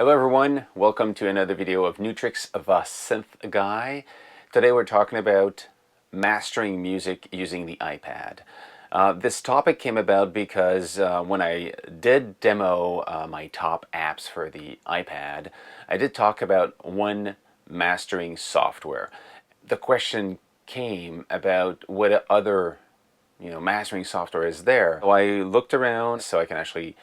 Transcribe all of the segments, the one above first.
Hello everyone, welcome to another video of Nu-Trix, the Synth Guy. Today we're talking about mastering music using the iPad. This topic came about because when I did demo my top apps for the iPad, I did talk about one mastering software. The question came about what other mastering software is there. So I looked around so I can actually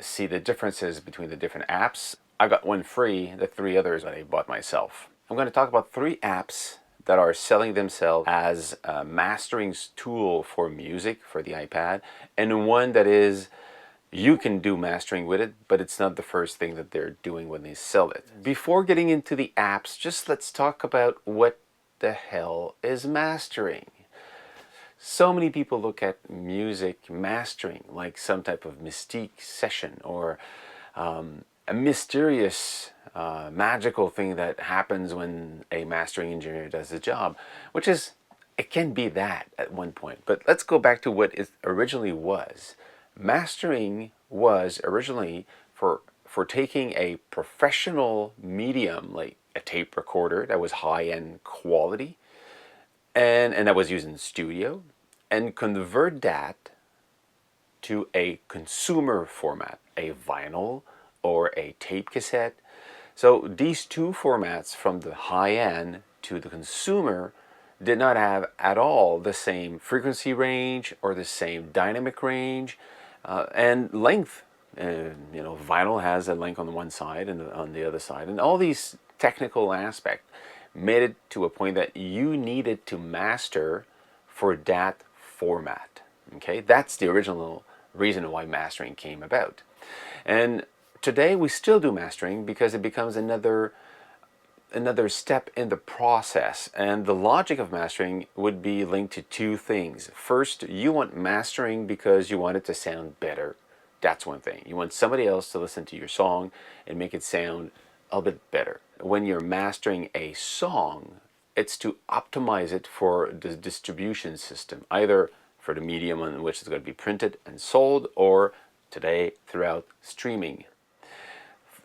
see the differences between the different apps. I got one free, the three others that I bought myself. I'm going to talk about three apps that are selling themselves as a mastering tool for music for the iPad, and one that is you can do mastering with it, but it's not the first thing that they're doing when they sell it. Before getting into the apps, just let's talk about what the hell is mastering. So many people look at music mastering like some type of mystique session or a mysterious, magical thing that happens when a mastering engineer does the job, which is, it can be that at one point. But let's go back to what it originally was. Mastering was originally for taking a professional medium like a tape recorder that was high-end quality and that was used in the studio, and convert that to a consumer format, a vinyl or a tape cassette. So these two formats, from the high end to the consumer, did not have at all the same frequency range or the same dynamic range and length. Vinyl has a length on the one side and on the other side, and all these technical aspects made it to a point that you needed to master for that format. Okay, that's the original reason why mastering came about. And today we still do mastering because it becomes another step in the process, and the logic of mastering would be linked to two things. First, you want mastering because you want it to sound better. That's one thing. You want somebody else to listen to your song and make it sound a bit better. When you're mastering a song, it's to optimize it for the distribution system, either for the medium on which it's going to be printed and sold, or today throughout streaming.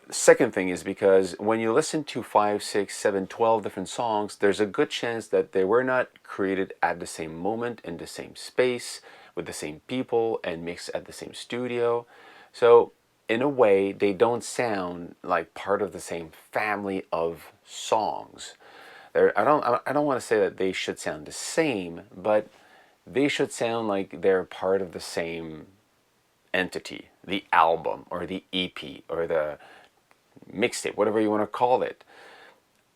Second thing is because when you listen to 5, 6, 7, 12 different songs, there's a good chance that they were not created at the same moment, in the same space, with the same people, and mixed at the same studio. So in a way, they don't sound like part of the same family of songs. I don't want to say that they should sound the same, but they should sound like they're part of the same entity, the album or the EP or the mixtape, whatever you want to call it.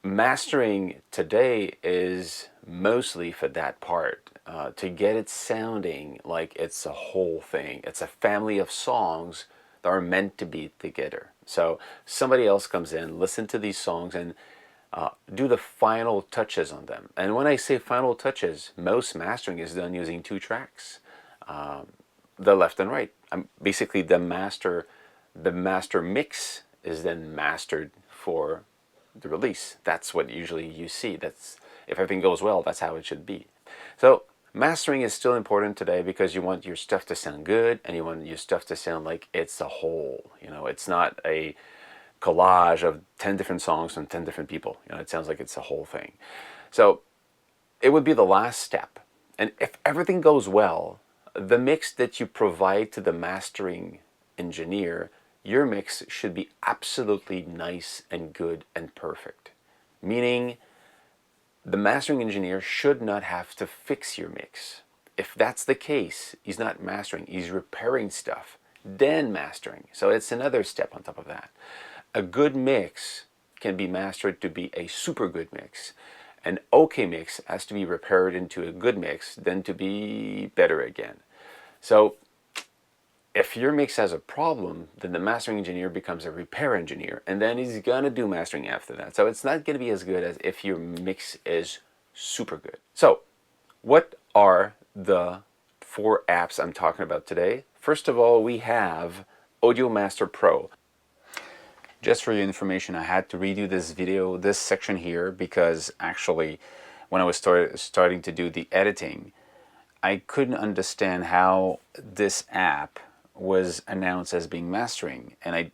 Mastering today is mostly for that part, to get it sounding like it's a whole thing. It's a family of songs that are meant to be together. So somebody else comes in, listen to these songs, and do the final touches on them. And when I say final touches, most mastering is done using two tracks, the left and right. Basically, the master mix is then mastered for the release. That's what usually you see. That's, if everything goes well, that's how it should be. So mastering is still important today because you want your stuff to sound good and you want your stuff to sound like it's a whole. It's not a collage of 10 different songs from 10 different people. It sounds like it's a whole thing. So it would be the last step. And if everything goes well, the mix that you provide to the mastering engineer, your mix should be absolutely nice and good and perfect. Meaning, the mastering engineer should not have to fix your mix. If that's the case, he's not mastering, he's repairing stuff, then mastering. So it's another step on top of that. A good mix can be mastered to be a super good mix. An okay mix has to be repaired into a good mix, then to be better again. So if your mix has a problem, then the mastering engineer becomes a repair engineer, and then he's gonna do mastering after that. So it's not gonna be as good as if your mix is super good. So what are the 4 apps I'm talking about today? First of all, we have Audiomaster Pro. Just for your information, I had to redo this video, this section here, because actually when I was starting to do the editing, I couldn't understand how this app was announced as being mastering, and I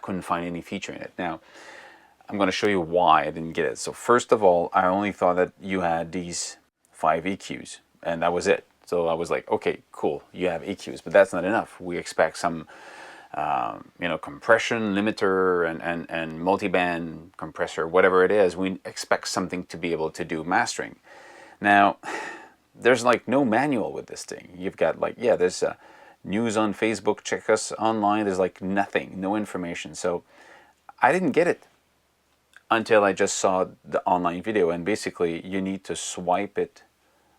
couldn't find any feature in it. Now, I'm going to show you why I didn't get it. So first of all, I only thought that you had these 5 EQs, and that was it. So I was like, okay, cool, you have EQs, but that's not enough. We expect some, you know, compression, limiter, and multiband compressor, whatever it is. We expect something to be able to do mastering. Now, there's like no manual with this thing. You've got like, yeah, there's news on Facebook, check us online. There's like nothing, no information. So I didn't get it until I just saw the online video, and basically you need to swipe it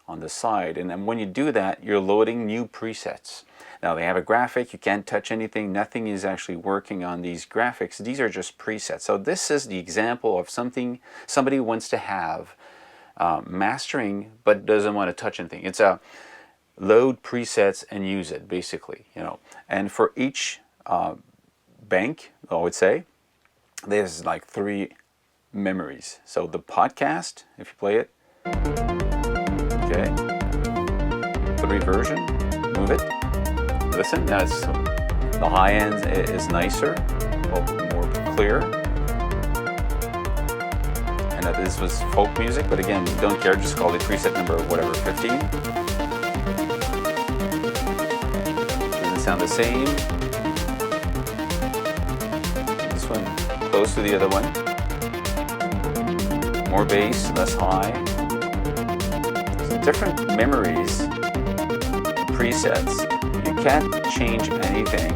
on the side, and then when you do that, you're loading new presets. Now they have a graphic, you can't touch anything, nothing is actually working on these graphics. These are just presets. So this is the example of something somebody wants to have mastering but doesn't want to touch anything. It's a load presets and use it, basically, you know. And for each bank, I would say, there's like 3 memories. So the podcast, if you play it, okay, 3 version, move it, listen. Now it's, the high end is nicer, more clear. And that this was folk music, but again, don't care, just call it preset number whatever, 15. Doesn't sound the same. This one close to the other one. More bass, less high. So different memories, presets. You can't change anything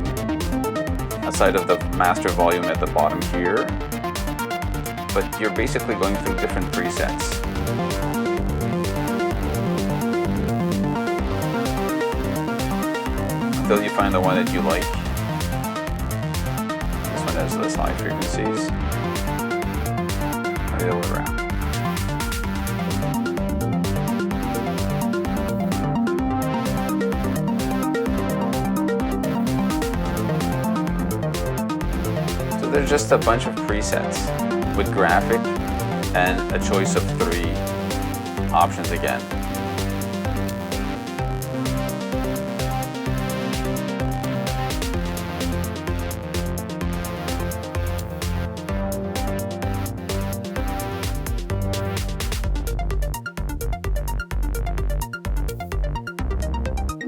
outside of the master volume at the bottom here, but you're basically going through different presets. Until you find the one that you like. This one has less high frequencies. The other way around. So there's just a bunch of presets with graphic and a choice of 3 options again.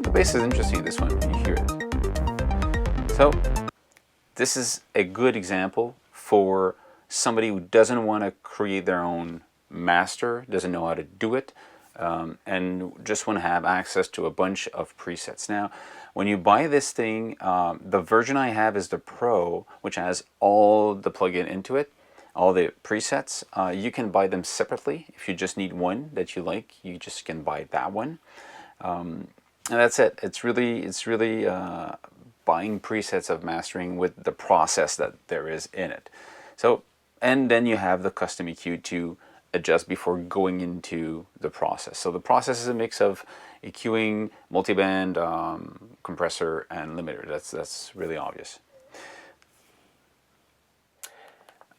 The bass is interesting, this one, when you hear it. So this is a good example for somebody who doesn't want to create their own master, doesn't know how to do it, and just want to have access to a bunch of presets. Now, when you buy this thing, the version I have is the Pro, which has all the plugin into it, all the presets. You can buy them separately. If you just need one that you like, you just can buy that one. And that's it. It's really buying presets of mastering with the process that there is in it. So, and then you have the custom EQ to adjust before going into the process. So the process is a mix of EQing, multiband, compressor, and limiter. That's really obvious.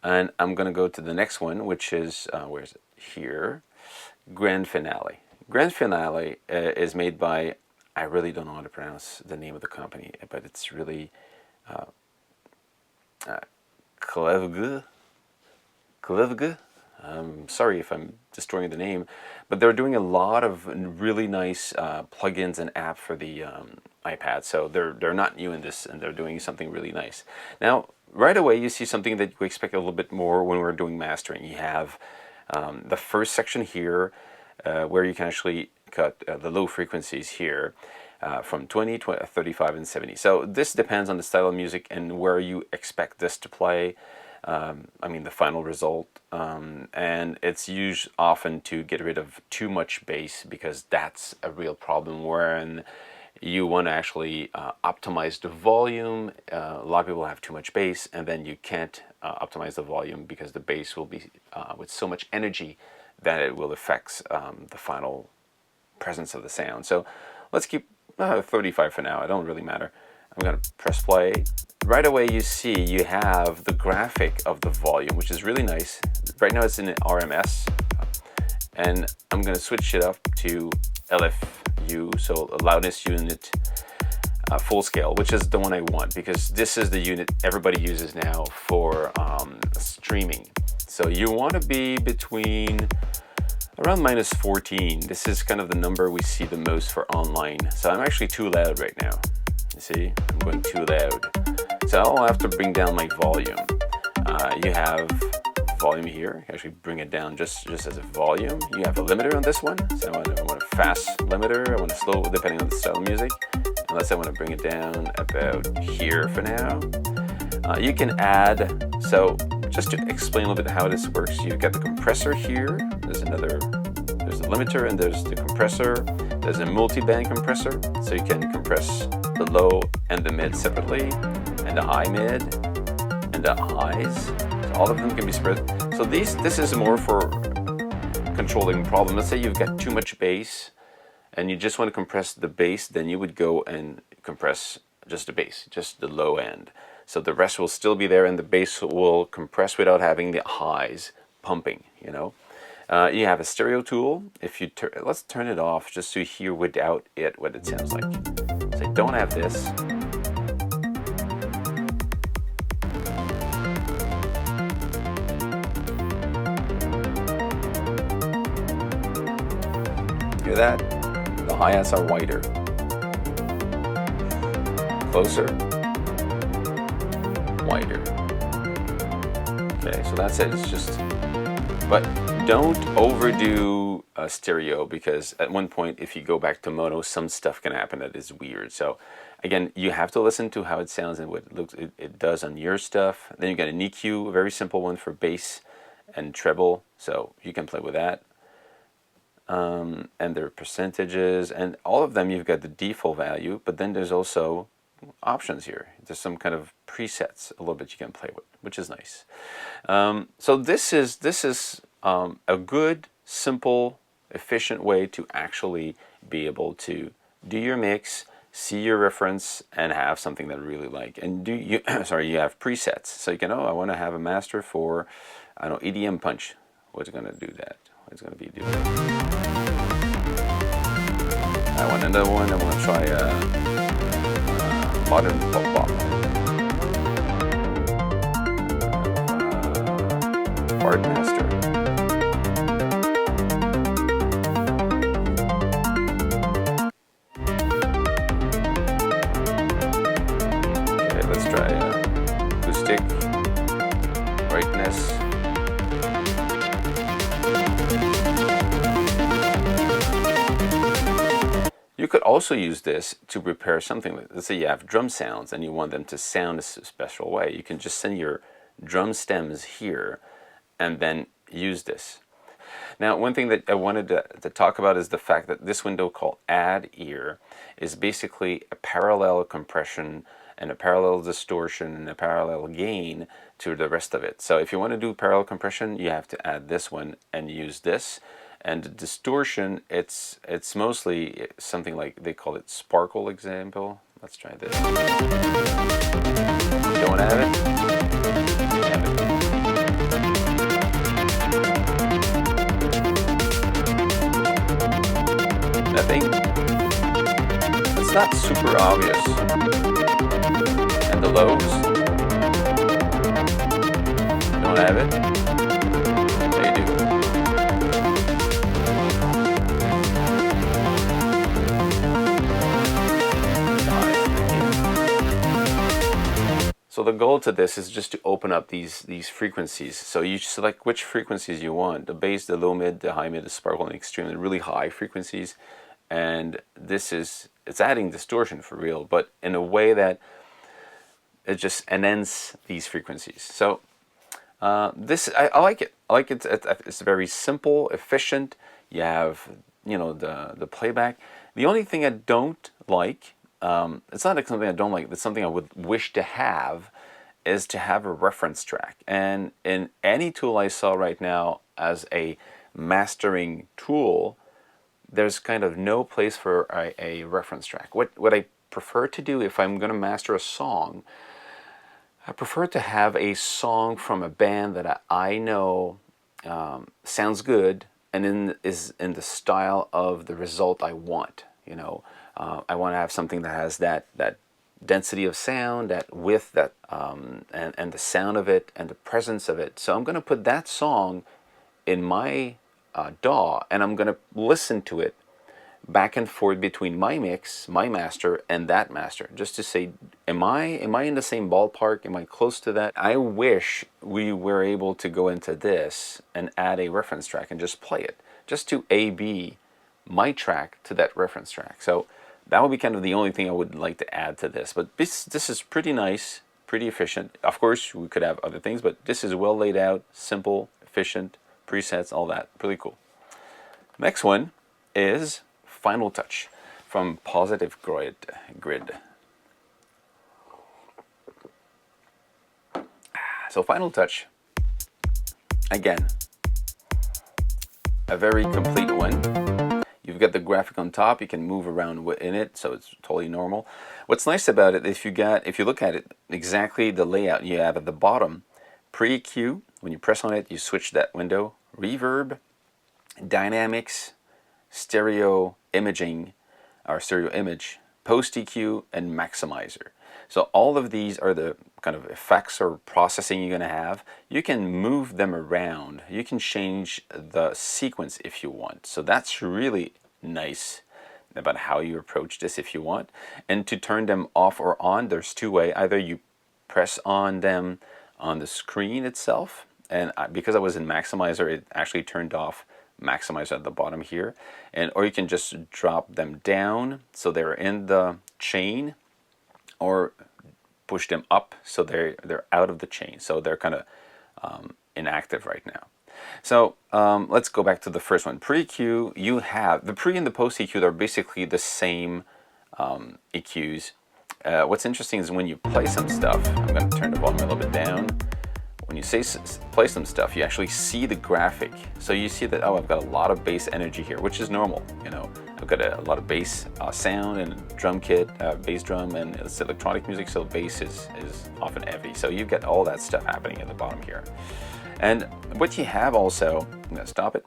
And I'm going to go to the next one, which is, where is it? Here. Grand Finale. Grand Finale is made by, I really don't know how to pronounce the name of the company, but it's really Klevg. Sorry if I'm destroying the name, but they're doing a lot of really nice plugins and apps for the iPad. So they're not new in this, and they're doing something really nice. Now, right away, you see something that we expect a little bit more when we're doing mastering. You have the first section here, where you can actually cut the low frequencies here from 20, 35, and 70. So this depends on the style of music and where you expect this to play. I mean, the final result, and it's used often to get rid of too much bass, because that's a real problem when you want to actually optimize the volume. A lot of people have too much bass, and then you can't optimize the volume because the bass will be with so much energy that it will affect the final presence of the sound. So let's keep 35 for now. It don't really matter. I'm going to press play. Right away you see you have the graphic of the volume, which is really nice. Right now it's in RMS, and I'm going to switch it up to LFU, so loudness unit full scale, which is the one I want, because this is the unit everybody uses now for streaming. So you want to be between around -14. This is kind of the number we see the most for online. So I'm actually too loud right now. You see, I'm going too loud. So I'll have to bring down my volume. You have volume here. Actually bring it down just as a volume. You have a limiter on this one. So I want a fast limiter. I want a slow, depending on the style of music. Unless I want to bring it down about here for now. You can add, so just to explain a little bit how this works, you've got the compressor here. There's the limiter, and there's the compressor. There's a multi-band compressor, so you can compress the low and the mid separately, and the high mid, and the highs. So all of them can be spread. So this is more for controlling problem. Let's say you've got too much bass, and you just want to compress the bass, then you would go and compress just the bass, just the low end. So the rest will still be there, and the bass will compress without having the highs pumping, you know. You have a stereo tool. If you let's turn it off just so you hear without it what it sounds like. So I don't have this. Hear that? The hi-hats are wider. Closer. Wider. Okay, so that's it. It's just, but don't overdo stereo, because at one point, if you go back to mono, some stuff can happen that is weird. So again, you have to listen to how it sounds and what it does on your stuff. Then you got an EQ, a very simple one for bass and treble, so you can play with that. And their percentages, and all of them, you've got the default value, but then there's also options here. There's some kind of presets a little bit you can play with, which is nice. So this is a good, simple, efficient way to actually be able to do your mix, see your reference, and have something that I really like. And you have presets, so you can, I want to have a master for, I don't know, EDM punch. What's going to do that? What's going to be doing? I want another one. I want to try modern pop. Art master. Okay, let's try acoustic, brightness. You could also use this to prepare something. Let's say you have drum sounds and you want them to sound a special way. You can just send your drum stems here and then use this. Now, one thing that I wanted to talk about is the fact that this window called Add Ear is basically a parallel compression and a parallel distortion and a parallel gain to the rest of it. So if you want to do parallel compression, you have to add this one and use this. And the distortion, it's mostly something like, they call it sparkle example. Let's try this. You don't have it? Have it. Nothing. It's not super obvious. And the lows? You don't have it? They do. So the goal to this is just to open up these frequencies. So you select which frequencies you want: the bass, the low mid, the high mid, the sparkle, and extremely really high frequencies. And it's adding distortion for real, but in a way that it just enhances these frequencies. So I like it. I like it. It's very simple, efficient. You have, the playback. The only thing I don't like, it's not something I don't like, it's something I would wish to have, is to have a reference track. And in any tool I saw right now as a mastering tool, there's kind of no place for a reference track. What I prefer to do if I'm going to master a song, I prefer to have a song from a band that I know sounds good and is in the style of the result I want. I want to have something that has that density of sound, that width, that and the sound of it and the presence of it. So I'm going to put that song in my DAW, and I'm going to listen to it back and forth between my mix, my master, and that master, just to say, am I in the same ballpark? Am I close to that? I wish we were able to go into this and add a reference track and just play it, just to A/B my track to that reference track. So that would be kind of the only thing I would like to add to this. But this is pretty nice, pretty efficient. Of course, we could have other things, but this is well laid out, simple, efficient, presets, all that. Pretty cool. Next one is Final Touch from Positive Grid. So Final Touch, again, a very complete one. You've got the graphic on top. You can move around in it, so it's totally normal. What's nice about it, if you look at it, exactly the layout you have at the bottom, pre-EQ, when you press on it, you switch that window, reverb, dynamics, stereo imaging, or stereo image, post EQ, and maximizer. So all of these are the kind of effects or processing you're going to have. You can move them around. You can change the sequence if you want. So that's really nice about how you approach this if you want. And to turn them off or on, there's two ways. Either you press on them on the screen itself, and because I was in maximizer, it actually turned off maximizer at the bottom here, and or you can just drop them down so they're in the chain, or push them up so they're out of the chain, so they're kind of inactive right now. So let's go back to the first one. Pre-EQ, you have the pre and the post EQ are basically the same EQs. What's interesting is when you play some stuff, I'm going to turn the volume a little bit down. When you play some stuff, you actually see the graphic. So you see that, oh, I've got a lot of bass energy here, which is normal. You know, I've got a lot of bass sound and drum kit, bass drum, and it's electronic music, so bass is often heavy. So you've got all that stuff happening at the bottom here. And what you have also, I'm going to stop it,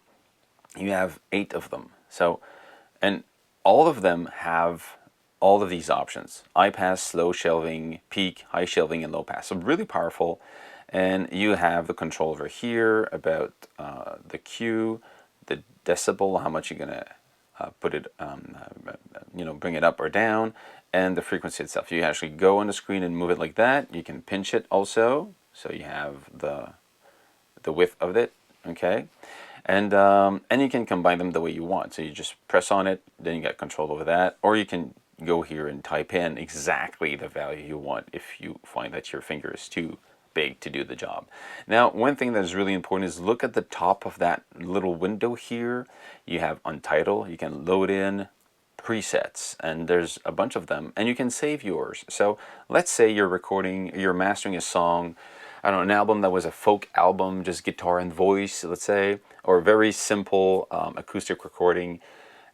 you have 8 of them. So, and all of them have all of these options: high pass, slow shelving, peak, high shelving, and low pass. So really powerful. And you have the control over here about the Q, the decibel, how much you're gonna put it, you know, bring it up or down, and the frequency itself. You actually go on the screen and move it like that. You can pinch it also, so you have the width of it, okay? And you can combine them the way you want. So you just press on it, then you got control over that, or you can go here and type in exactly the value you want if you find that your finger is too big to do the job. Now, one thing that is really important is look at the top of that little window here. You have Untitled. You can load in presets, and there's a bunch of them, and you can save yours. So let's say you're mastering a song, I don't know, an album that was a folk album, just guitar and voice, let's say, or a very simple acoustic recording,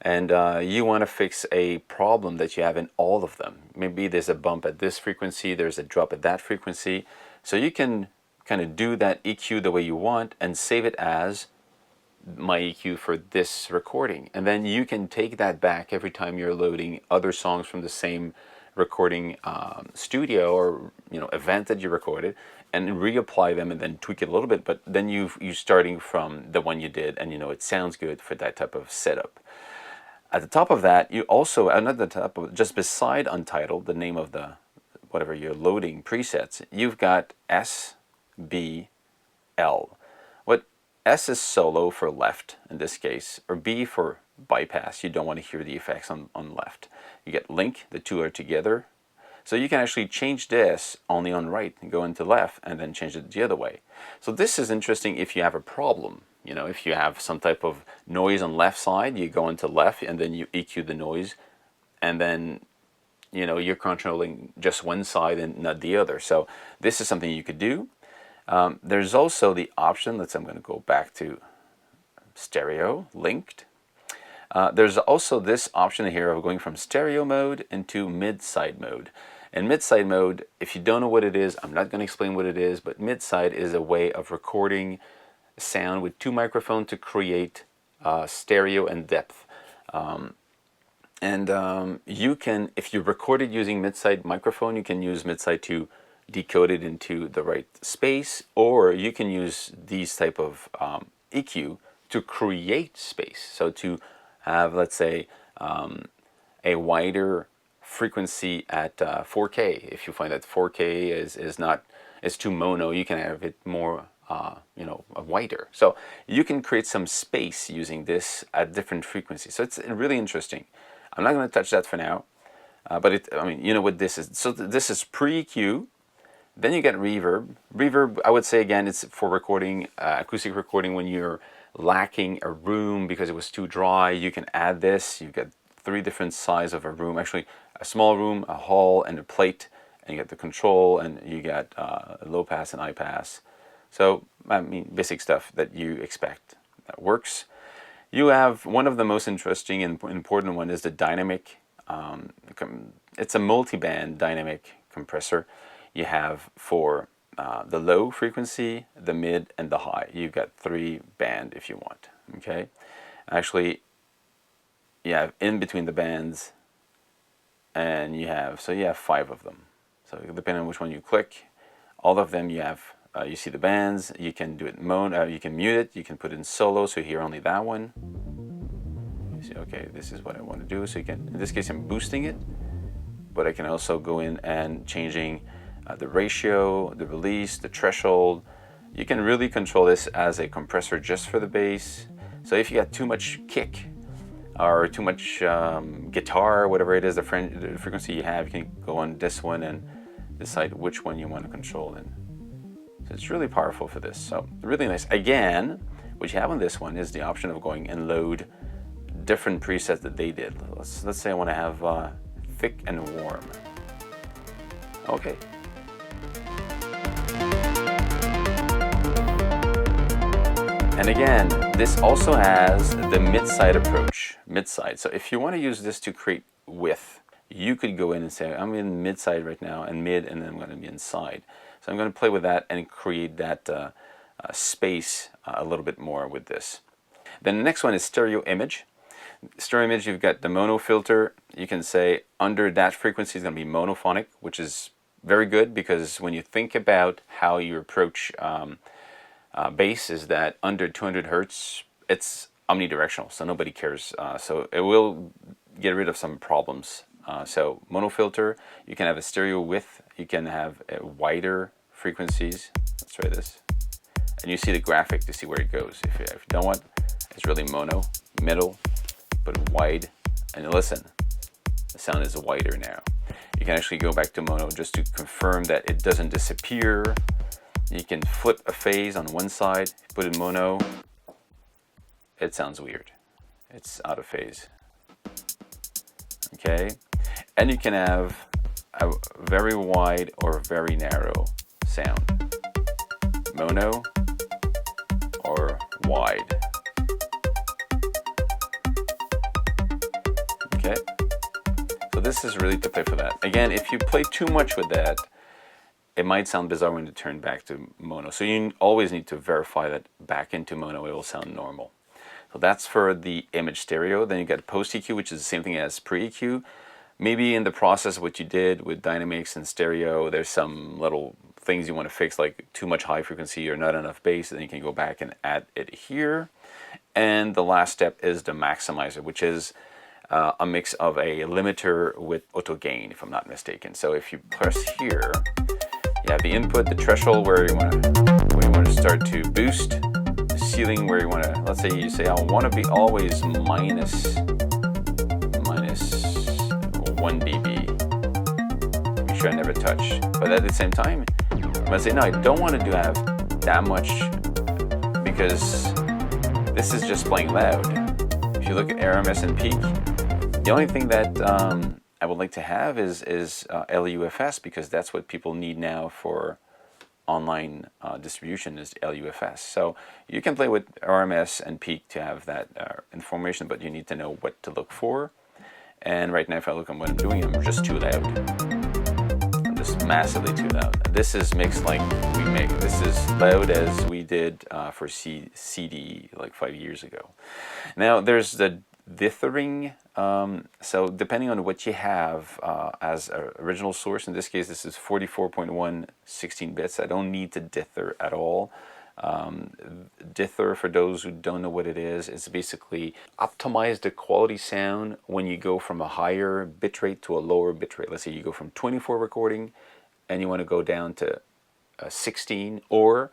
and you want to fix a problem that you have in all of them. Maybe there's a bump at this frequency, there's a drop at that frequency. So you can kind of do that EQ the way you want and save it as my EQ for this recording. And then you can take that back every time you're loading other songs from the same recording studio or, you know, event that you recorded, and reapply them and then tweak it a little bit. But then you're starting from the one you did, and you know it sounds good for that type of setup. At the top of that, you also, not the top of, just beside Untitled, the name of the whatever you're loading presets, you've got S, B, L. What S is solo for left in this case, or B for bypass. You don't want to hear the effects on left. You get link, the two are together. So you can actually change this only on right and go into left and then change it the other way. So this is interesting if you have a problem. You know, if you have some type of noise on left side, you go into left and then you EQ the noise, and then you know you're controlling just one side and not the other. So this is something you could do. There's also the option, I'm going to go back to stereo, linked. There's also this option here of going from stereo mode into mid-side mode. And mid-side mode, if you don't know what it is, I'm not going to explain what it is, but mid-side is a way of recording sound with 2 microphones to create stereo and depth. And you can, if you record it using mid-side microphone, you can use mid-side to decode it into the right space, or you can use these type of EQ to create space. So to have, let's say, a wider frequency at 4K. If you find that 4K is too mono, you can have it more wider. So you can create some space using this at different frequencies. So it's really interesting. I'm not going to touch that for now, but I mean, you know what this is. So this is pre-EQ. Then you get reverb. Reverb, I would say again, it's for recording, acoustic recording when you're lacking a room because it was too dry. You can add this. You get 3 different sizes of a room. Actually, a small room, a hall, and a plate. And you get the control, and you get low pass and high pass. So, I mean, basic stuff that you expect. That works. You have one of the most interesting and important one is the dynamic. It's a multi-band dynamic compressor. You have for the low frequency, the mid, and the high. You've got 3 band if you want. Okay, actually, you have in between the bands, and you have 5 of them. So depending on which one you click, all of them you have. You see the bands. You can do it mono. You can mute it. You can put it in solo, so you hear only that one. You see, okay, this is what I want to do. So you can, in this case, I'm boosting it, but I can also go in and changing the ratio, the release, the threshold. You can really control this as a compressor just for the bass. So if you got too much kick or too much guitar, whatever it is, the frequency you have, you can go on this one and decide which one you want to control in. So it's really powerful for this. So really nice. Again, what you have on this one is the option of going and load different presets that they did. Let's say I want to have thick and warm. Okay. And again, this also has the mid-side approach, mid-side. So if you want to use this to create width, you could go in and say, I'm in mid-side right now, and mid, and then I'm going to be inside. So I'm going to play with that and create that space a little bit more with this. Then the next one is stereo image. Stereo image, you've got the mono filter. You can say under that frequency is going to be monophonic, which is very good because when you think about how you approach bass, is that under 200 hertz, it's omnidirectional, so nobody cares. So it will get rid of some problems. So mono filter, you can have a stereo width, you can have wider frequencies. Let's try this. And you see the graphic to see where it goes. If you don't want, it's really mono, middle, but wide, and listen, the sound is wider now. You can actually go back to mono just to confirm that it doesn't disappear. You can flip a phase on one side, put in mono, it sounds weird. It's out of phase. Okay, and you can have a very wide or very narrow sound. Mono or wide. Okay, so this is really to play for that. Again, if you play too much with that, it might sound bizarre when you turn back to mono. So you always need to verify that back into mono it will sound normal. So that's for the image stereo. Then you get post EQ, which is the same thing as pre EQ. Maybe in the process what you did with dynamics and stereo, there's some little things you want to fix, like too much high frequency or not enough bass, then you can go back and add it here. And the last step is the maximizer, which is a mix of a limiter with auto gain, if I'm not mistaken. So if you press here, you have the input, the threshold where you want to start to boost, the ceiling where you want to, let's say you say I want to be always minus 1 dB. Be sure I never touch. But at the same time, I'm going to say no, I don't want to have that much because this is just playing loud. If you look at RMS and peak, the only thing that I would like to have is LUFS, because that's what people need now for online distribution is LUFS. So you can play with RMS and peak to have that information, but you need to know what to look for. And right now, if I look at what I'm doing, I'm just too loud. I'm just massively too loud. This is mixed like we make. This is loud as we did for CD like 5 years ago. Now there's the dithering. So depending on what you have as an original source, in this case this is 44.1 16 bits. I don't need to dither at all. Dither, for those who don't know what it is basically optimize the quality sound when you go from a higher bitrate to a lower bitrate. Let's say you go from 24 recording and you want to go down to 16, or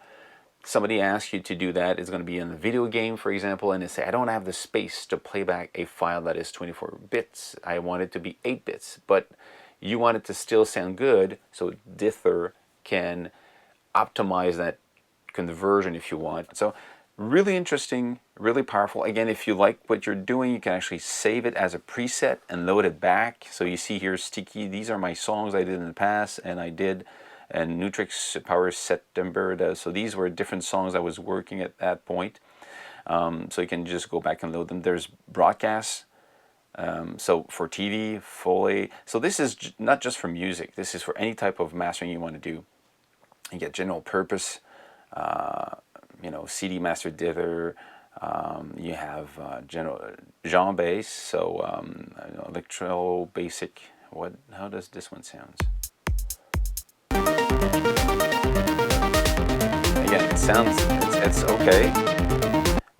somebody asks you to do that. It's going to be in a video game, for example, and they say, I don't have the space to play back a file that is 24 bits. I want it to be 8 bits, but you want it to still sound good, so dither can optimize that conversion if you want. So really interesting, really powerful. Again, if you like what you're doing, you can actually save it as a preset and load it back. So you see here, sticky, these are my songs I did in the past, and Nu-Trix Power September. So these were different songs I was working at that point. So you can just go back and load them. There's broadcasts, so for TV, Foley. So this is not just for music. This is for any type of mastering you want to do. You get general purpose, CD master dither. You have general genre bass. So electro basic. How does this one sound? Again, it sounds, it's okay,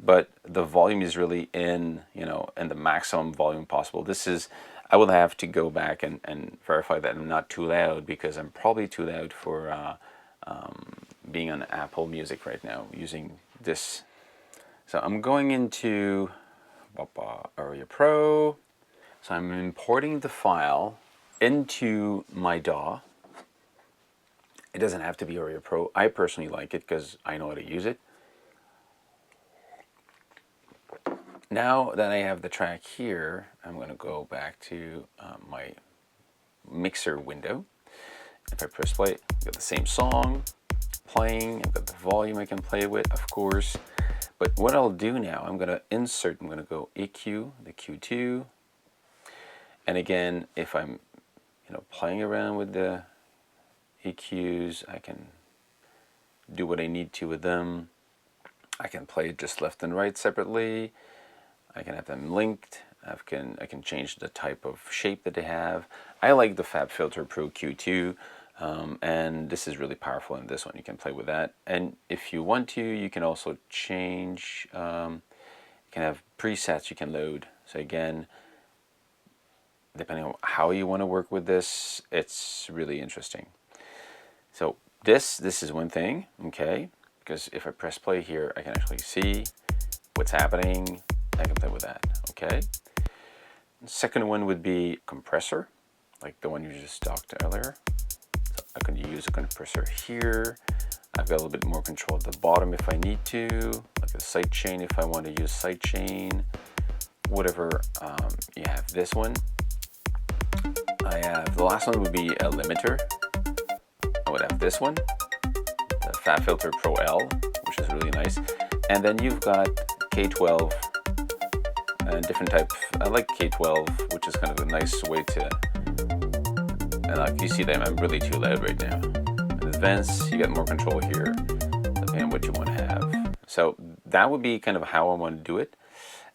but the volume is really in the maximum volume possible. This is, I will have to go back and verify that I'm not too loud, because I'm probably too loud for being on Apple Music right now using this. So I'm going into Auria Pro. So I'm importing the file into my DAW. It doesn't have to be Auria Pro. I personally like it because I know how to use it. Now that I have the track here, I'm going to go back to my mixer window. If I press play, I've got the same song playing. I've got the volume I can play with, of course. But what I'll do now, I'm going to insert, I'm going to go EQ, the Q2. And again, if I'm playing around with the EQs, I can do what I need to with them. I can play just left and right separately. I can have them linked. I can change the type of shape that they have. I like the FabFilter Pro Q2, and this is really powerful in this one. You can play with that, and if you want to, you can also change. You can have presets you can load. So again, depending on how you want to work with this, it's really interesting. So this is one thing, okay? Because if I press play here, I can actually see what's happening. I can play with that, okay? The second one would be compressor, like the one you just talked earlier. So I can use a compressor here. I've got a little bit more control at the bottom if I need to, like a sidechain if I want to use sidechain, whatever. You have this one. I have, the last one would be a limiter. I would have this one, the FabFilter Pro L, which is really nice. And then you've got K12 and different type. I like K12, which is kind of a nice way to, and like you see them, I'm really too loud right now. In advance, you get more control here, depending on what you want to have. So that would be kind of how I want to do it.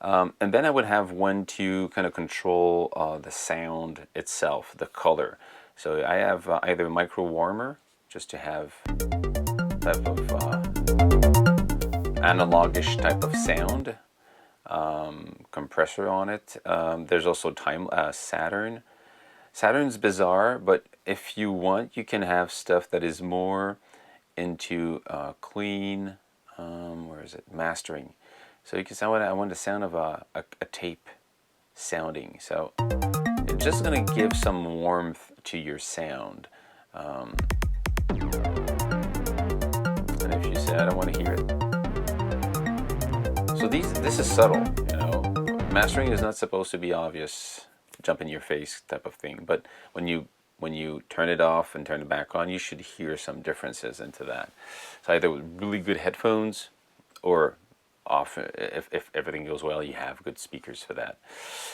And then I would have one to kind of control the sound itself, the color. So I have either a micro warmer, just to have type of analogish type of sound, compressor on it. There's also Saturn. Saturn's bizarre, but if you want, you can have stuff that is more into clean, where is it, mastering. So you can say, I want the sound of a tape sounding. So it's just going to give some warmth to your sound. And if you say, I don't want to hear it. So this is subtle, Mastering is not supposed to be obvious, jump in your face type of thing. But when you turn it off and turn it back on, you should hear some differences into that. So either with really good headphones, or off, if everything goes well, you have good speakers for that.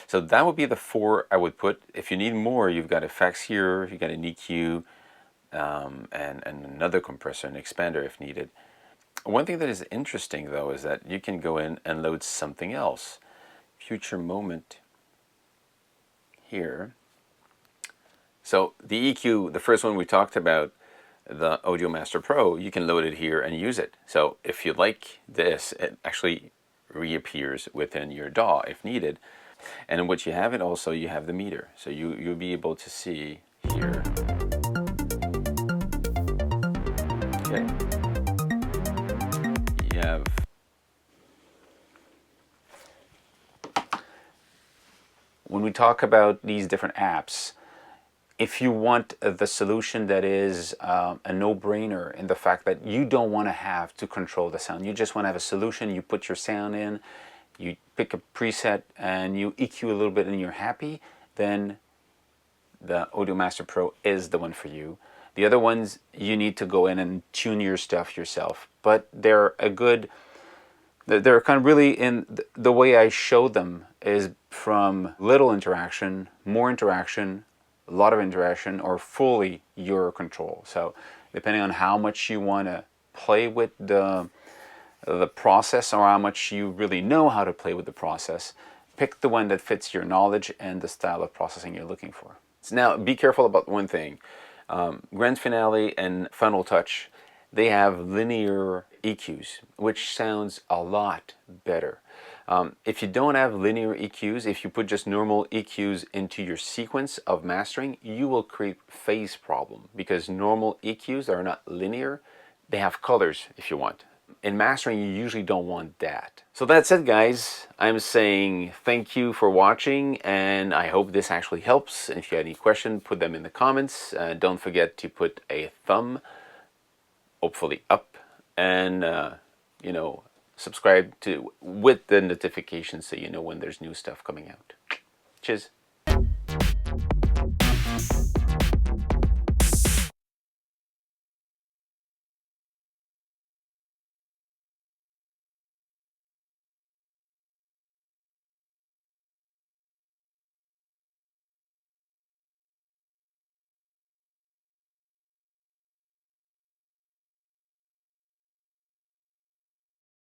So that would be the 4 I would put. If you need more, you've got effects here, you've got an EQ, and another compressor, an expander if needed. One thing that is interesting though is that you can go in and load something else. future moment here. So the EQ, the first one we talked about, the Audio Master Pro, you can load it here and use it. So if you like this, it actually reappears within your DAW if needed. And what you have it also, you have the meter. So you'll be able to see here. Okay. You have when we talk about these different apps, if you want the solution that is a no-brainer in the fact that you don't want to have to control the sound, you just want to have a solution, you put your sound in, you pick a preset and you EQ a little bit and you're happy, then the Audio Master Pro is the one for you. The other ones, you need to go in and tune your stuff yourself, but they're they're kind of really in the way I show them is from little interaction, more interaction, a lot of interaction, or fully your control. So depending on how much you want to play with the process or how much you really know how to play with the process, pick the one that fits your knowledge and the style of processing you're looking for. So now be careful about one thing. Grand Finale and Final Touch, they have linear EQs, which sounds a lot better. If you don't have linear EQs, if you put just normal EQs into your sequence of mastering, you will create phase problem because normal EQs are not linear. They have colors if you want. In mastering, you usually don't want that. So that's it, guys. I'm saying thank you for watching, and I hope this actually helps. If you have any questions, put them in the comments. Don't forget to put a thumb, hopefully up, and you know, subscribe to with the notifications so you know when there's new stuff coming out. Cheers.